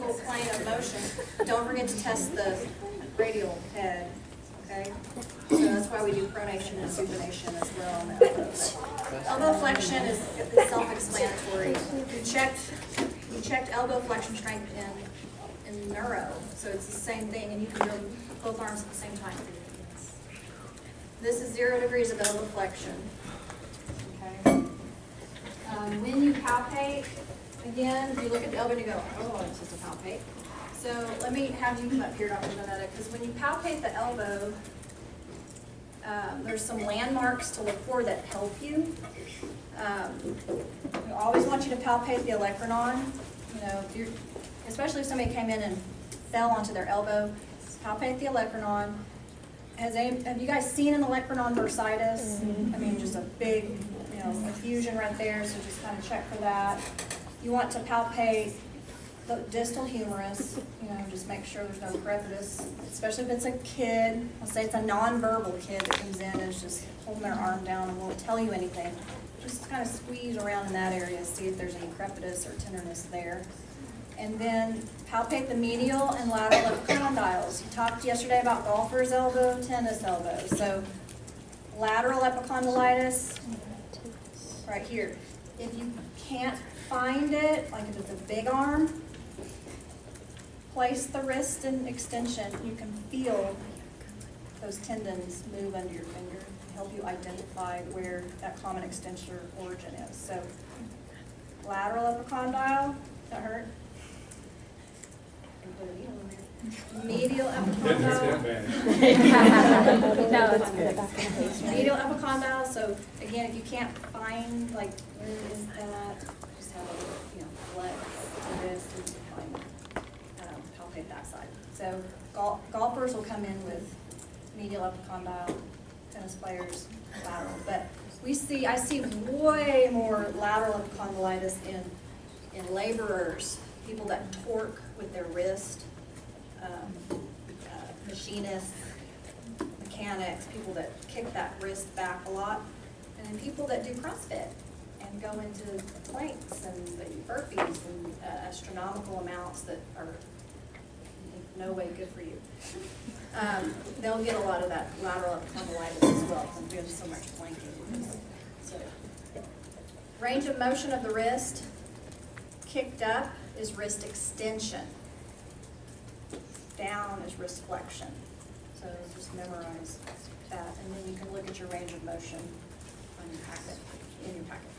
single plane of motion. Don't forget to test the radial head, okay? So that's why we do pronation and supination as well on the elbow. But elbow flexion is self-explanatory. You checked elbow flexion strength in neuro, so it's the same thing, and you can do both arms at the same time. This is 0 degrees of elbow flexion. Okay. When you palpate, again, you look at the elbow and you go, oh, it's just a palpate. So let me have you come up here, Dr. Bonetta, because when you palpate the elbow, there's some landmarks to look for that help you. We always want you to palpate the olecranon. You know, especially if somebody came in and fell onto their elbow, palpate the olecranon. Have you guys seen an olecranon bursitis? I mean, just a big, effusion right there, so just kind of check for that. You want to palpate the distal humerus, just make sure there's no crepitus, especially if it's a kid. Let's say it's a nonverbal kid that comes in and is just holding their arm down and won't tell you anything. Just kind of squeeze around in that area, see if there's any crepitus or tenderness there. And then palpate the medial and lateral epicondyles. You talked yesterday about golfer's elbow, tennis elbow. So lateral epicondylitis, right here. If you can't find it, like if it's a big arm, place the wrist in extension. You can feel those tendons move under your finger to help you identify where that common extensor origin is. So lateral epicondyle, that hurt? Medial epicondyle. No, it's good. Medial epicondyle. So again, if you can't find like where is that, just have a flex the wrist and palpate that side. So golfers will come in with medial epicondyle, tennis players lateral. But I see way more lateral epicondylitis in laborers, people that torque with their wrist, machinists, mechanics, people that kick that wrist back a lot, and then people that do CrossFit and go into planks and they do burpees and astronomical amounts that are no way good for you. They'll get a lot of that lateral epicondylitis as well because we have so much planking. So, range of motion of the wrist, kicked up is wrist extension. Down is wrist flexion. So just memorize that, and then you can look at your range of motion on your packet, in your packet.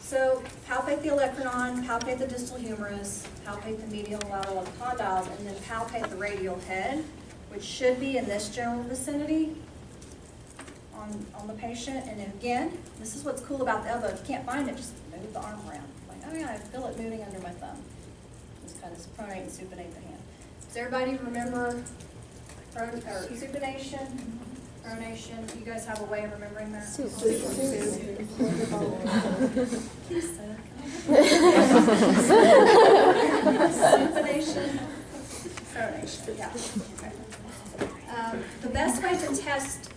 So palpate the olecranon, palpate the distal humerus, palpate the medial and lateral epicondyles, and then palpate the radial head, which should be in this general vicinity on the patient. And again, this is what's cool about the elbow. If you can't find it, just move the arm around. Like, oh yeah, I feel it moving under my thumb. Just kind of pronate and supinate the hand. Does everybody remember supination, pronation? You guys have a way of remembering that? Supination, pronation, yeah. Okay. The best way to test,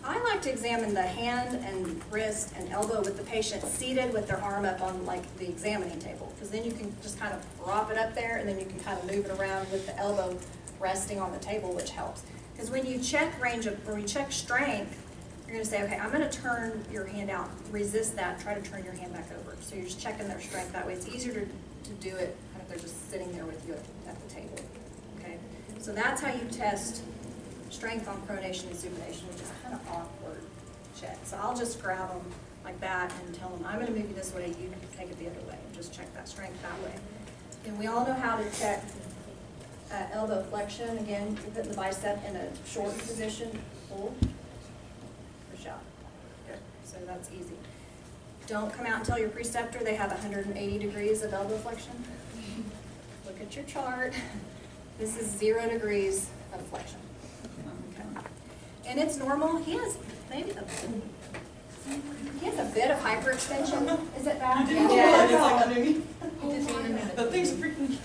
I like to examine the hand and wrist and elbow with the patient seated with their arm up on like the examining table, because then you can just kind of prop it up there and then you can kind of move it around with the elbow resting on the table, which helps. Because when you check strength, you're going to say, okay, I'm going to turn your hand out, resist that, try to turn your hand back over. So you're just checking their strength that way. It's easier to do it if they're just sitting there with you at the table. Okay, so that's how you test strength on pronation and supination, which is kind of awkward check. So I'll just grab them like that and tell them, I'm going to move you this way, you take it the other way, and just check that strength that way. And we all know how to check elbow flexion. Again, you put the bicep in a short position, pull, push out. Good. So that's easy. Don't come out and tell your preceptor they have 180 degrees of elbow flexion. Look at your chart. This is 0 degrees of flexion. And it's normal. He has maybe a bit of hyperextension. Is it bad? Yeah. The thing's freaking.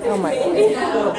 Oh my God.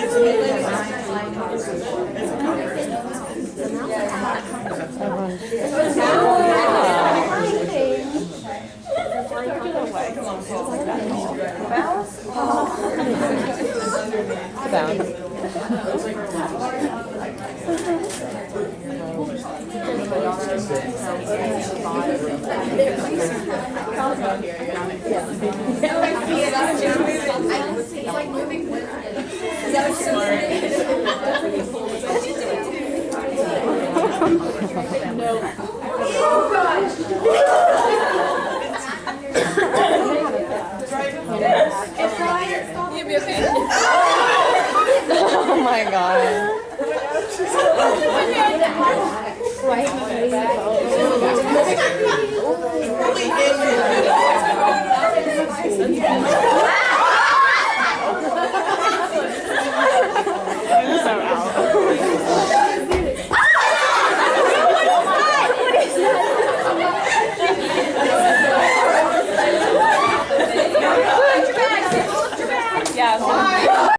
Oh my god.